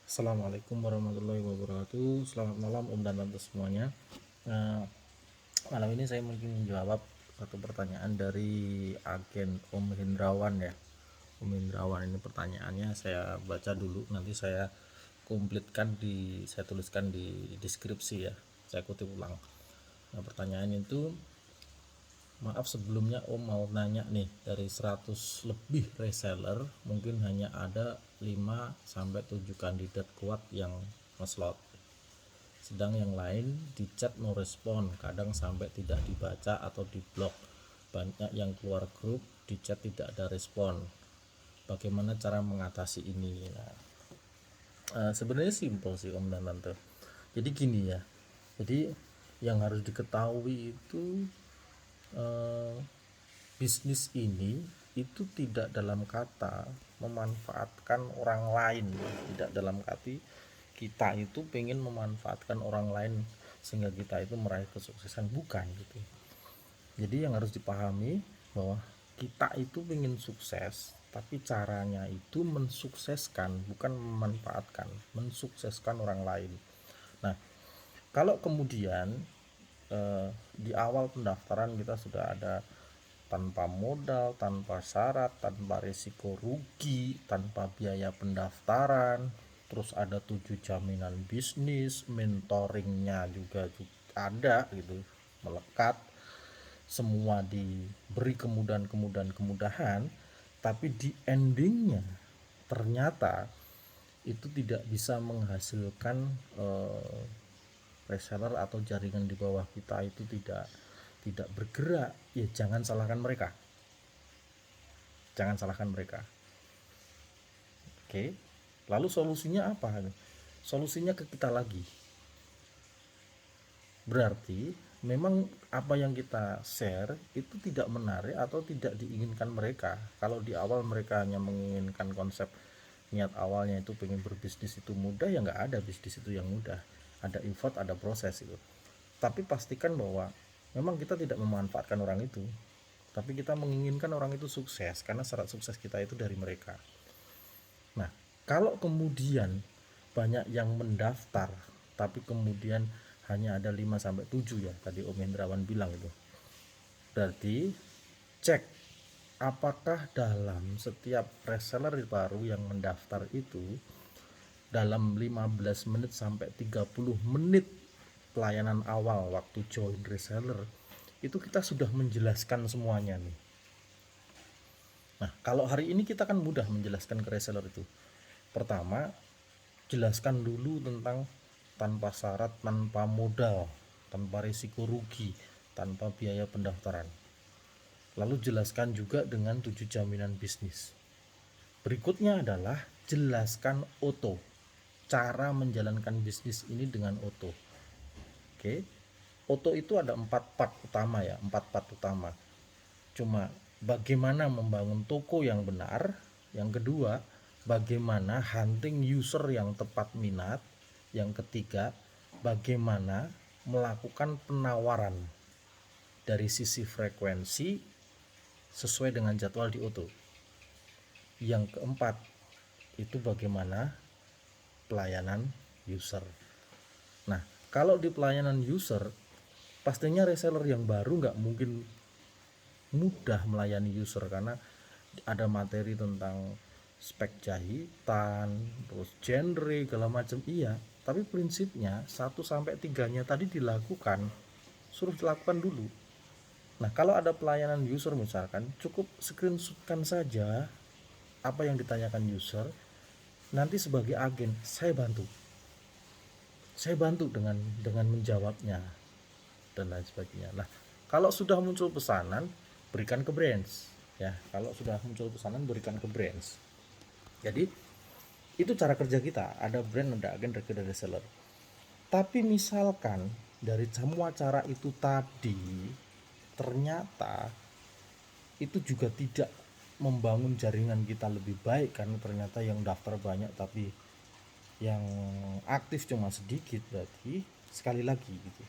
Assalamualaikum warahmatullahi wabarakatuh. Selamat malam Om dan Tante semuanya. Nah, malam ini saya mungkin menjawab satu pertanyaan dari agen Om Hendrawan ya. Om Hendrawan ini pertanyaannya saya baca dulu, nanti saya saya tuliskan di deskripsi ya. Saya kutip ulang. Nah, pertanyaannya itu, maaf sebelumnya Om mau nanya nih, dari 100 lebih reseller mungkin hanya ada 5 sampai 7 kandidat kuat yang ngeslot. Sedang yang lain di chat no respon, kadang sampai tidak dibaca atau diblok. Banyak yang keluar grup, di chat tidak ada respon. Bagaimana cara mengatasi ini? Nah, sebenarnya simpel sih Om dan Tante. Jadi gini ya. Jadi yang harus diketahui itu, eh, bisnis ini itu tidak dalam kata memanfaatkan orang lain, tidak dalam kata kita itu pengen memanfaatkan orang lain sehingga kita itu meraih kesuksesan, bukan gitu. Jadi yang harus dipahami bahwa kita itu pengen sukses, tapi caranya itu mensukseskan, bukan memanfaatkan, mensukseskan orang lain. Nah, kalau kemudian di awal pendaftaran kita sudah ada tanpa modal, tanpa syarat, tanpa risiko rugi, tanpa biaya pendaftaran, terus ada 7 jaminan bisnis, mentoringnya juga ada gitu, melekat, semua diberi kemudahan-kemudahan, tapi di endingnya ternyata itu tidak bisa menghasilkan, reseller atau jaringan di bawah kita itu tidak bergerak, ya jangan salahkan mereka, jangan salahkan mereka. Oke, lalu solusinya apa? Solusinya ke kita lagi. Berarti memang apa yang kita share itu tidak menarik atau tidak diinginkan mereka. Kalau di awal mereka hanya menginginkan konsep, niat awalnya itu pengen berbisnis itu mudah, ya nggak ada bisnis itu yang mudah. Ada effort, ada proses itu. Tapi pastikan bahwa memang kita tidak memanfaatkan orang itu, tapi kita menginginkan orang itu sukses, karena syarat sukses kita itu dari mereka. Nah, kalau kemudian banyak yang mendaftar tapi kemudian hanya ada 5 sampai 7 ya, tadi Om Hendrawan bilang itu. Berarti cek apakah dalam setiap reseller baru yang mendaftar itu, dalam 15 menit sampai 30 menit pelayanan awal waktu join reseller itu kita sudah menjelaskan semuanya nih. Nah, kalau hari ini kita kan mudah menjelaskan ke reseller itu. Pertama, jelaskan dulu tentang tanpa syarat, tanpa modal, tanpa risiko rugi, tanpa biaya pendaftaran. Lalu jelaskan juga dengan 7 jaminan bisnis. Berikutnya adalah jelaskan OTO, cara menjalankan bisnis ini dengan OTO. Oke, OTO itu ada 4 part utama ya, 4 part utama. Cuma bagaimana membangun toko yang benar, yang kedua bagaimana hunting user yang tepat minat, yang ketiga bagaimana melakukan penawaran dari sisi frekuensi sesuai dengan jadwal di auto, yang keempat itu bagaimana pelayanan user. Nah, kalau di pelayanan user pastinya reseller yang baru nggak mungkin mudah melayani user, karena ada materi tentang spek jahitan, terus genre segala macam, iya, tapi prinsipnya 1 sampai 3-nya tadi dilakukan, suruh dilakukan dulu. Nah, kalau ada pelayanan user misalkan, cukup screenshotkan saja apa yang ditanyakan user, nanti sebagai agen saya bantu dengan menjawabnya dan lain sebagainya. Nah, kalau sudah muncul pesanan, berikan ke brands ya. Kalau sudah muncul pesanan, berikan ke brands. Jadi itu cara kerja kita, ada brand, ada agen, ada reseller. Tapi misalkan dari semua cara itu tadi ternyata itu juga tidak membangun jaringan kita lebih baik, karena ternyata yang daftar banyak tapi yang aktif cuma sedikit, berarti sekali lagi gitu,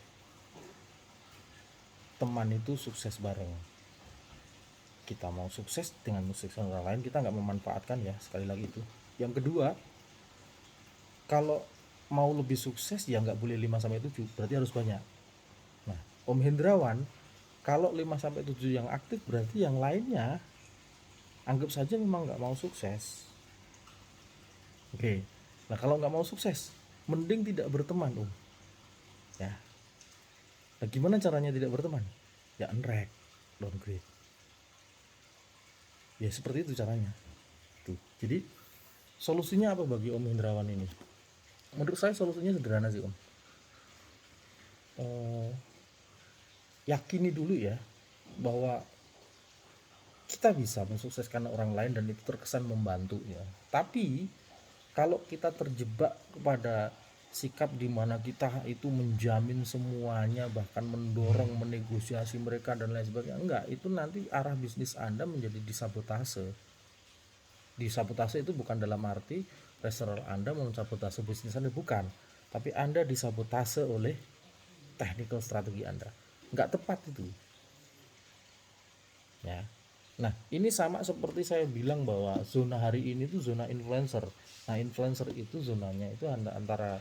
teman itu sukses bareng. Kita mau sukses dengan mensukseskan orang lain, kita nggak memanfaatkan ya, sekali lagi itu. Yang kedua, Kalau mau lebih sukses ya nggak boleh 5-7, berarti harus banyak. Nah, Om Hendrawan, kalau 5-7 yang aktif berarti yang lainnya anggap saja memang nggak mau sukses. Oke, nah kalau nggak mau sukses, mending tidak berteman, Om. Ya, nah gimana caranya tidak berteman? Ya unrek, downgrade. Ya seperti itu caranya. Tuh. Jadi solusinya apa bagi Om Hendrawan ini? Menurut saya solusinya sederhana sih, Om. Eh, yakini dulu ya bahwa kita bisa mensukseskan orang lain dan itu terkesan membantu ya. Tapi kalau kita terjebak kepada sikap di mana kita itu menjamin semuanya, bahkan mendorong, menegosiasi mereka dan lain sebagainya, enggak, itu nanti arah bisnis Anda menjadi disabotase. Disabotase itu bukan dalam arti reseller Anda mensabotase bisnis Anda, bukan, tapi Anda disabotase oleh technical strategi Anda. Enggak tepat itu ya. Nah, ini sama seperti saya bilang bahwa zona hari ini tuh zona influencer. Nah, influencer itu zonanya itu antara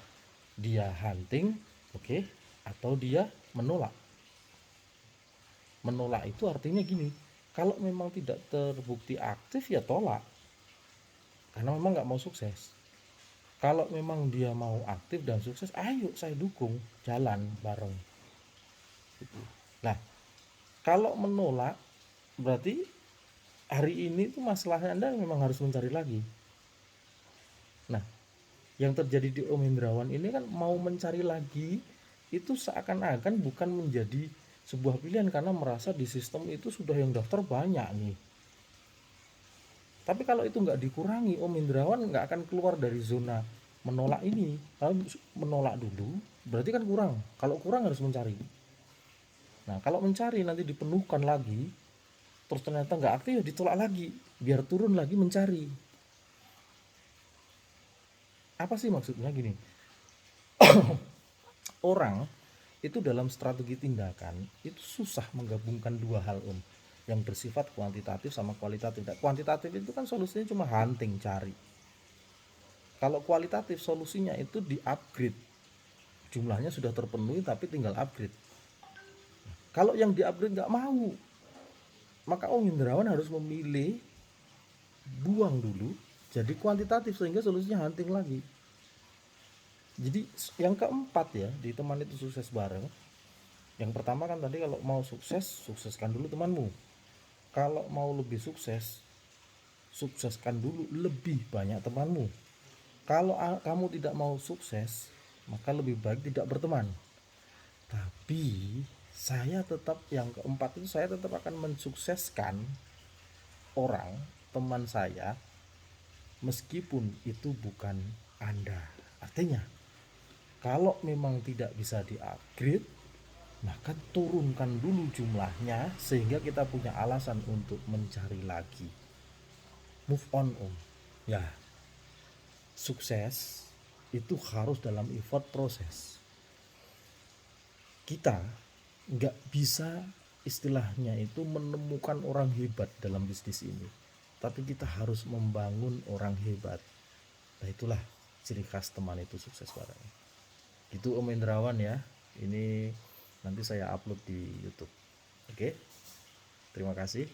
dia hunting, oke, atau dia menolak. Menolak itu artinya gini, kalau memang tidak terbukti aktif ya tolak, karena memang nggak mau sukses. Kalau memang dia mau aktif dan sukses, ayo saya dukung, jalan bareng. Nah, kalau menolak berarti hari ini tuh masalahnya Anda memang harus mencari lagi. Nah, yang terjadi di Om Hendrawan ini kan mau mencari lagi itu seakan-akan bukan menjadi sebuah pilihan karena merasa di sistem itu sudah yang daftar banyak nih. Tapi kalau itu nggak dikurangi, Om Hendrawan nggak akan keluar dari zona menolak ini. Kalau menolak dulu berarti kan kurang. Kalau kurang harus mencari. Nah, kalau mencari nanti dipenuhkan lagi, terus ternyata nggak aktif ya ditolak lagi, biar turun lagi mencari. Apa sih maksudnya gini? Orang itu dalam strategi tindakan itu susah menggabungkan dua hal, Om, yang bersifat kuantitatif sama kualitatif. Kuantitatif itu kan solusinya cuma hunting, cari. Kalau kualitatif solusinya itu di upgrade, jumlahnya sudah terpenuhi tapi tinggal upgrade. Kalau yang di upgrade nggak mau, maka Om Hendrawan harus memilih buang dulu jadi kuantitatif sehingga solusinya hunting lagi. Jadi yang keempat ya di teman itu sukses bareng, yang pertama kan tadi kalau mau sukses, sukseskan dulu temanmu. Kalau mau lebih sukses, sukseskan dulu lebih banyak temanmu. Kalau kamu tidak mau sukses, maka lebih baik tidak berteman. Tapi saya tetap yang keempat itu saya tetap akan mensukseskan orang, teman saya, meskipun itu bukan Anda. Artinya, kalau memang tidak bisa di-upgrade, maka turunkan dulu jumlahnya sehingga kita punya alasan untuk mencari lagi. Move on, Om. Ya, sukses itu harus dalam effort proses. Kita nggak bisa istilahnya itu menemukan orang hebat dalam bisnis ini, tapi kita harus membangun orang hebat. Nah, itulah ciri khas teman itu sukses bareng. Itu Om Hendrawan ya. Ini nanti saya upload di YouTube. Oke, terima kasih.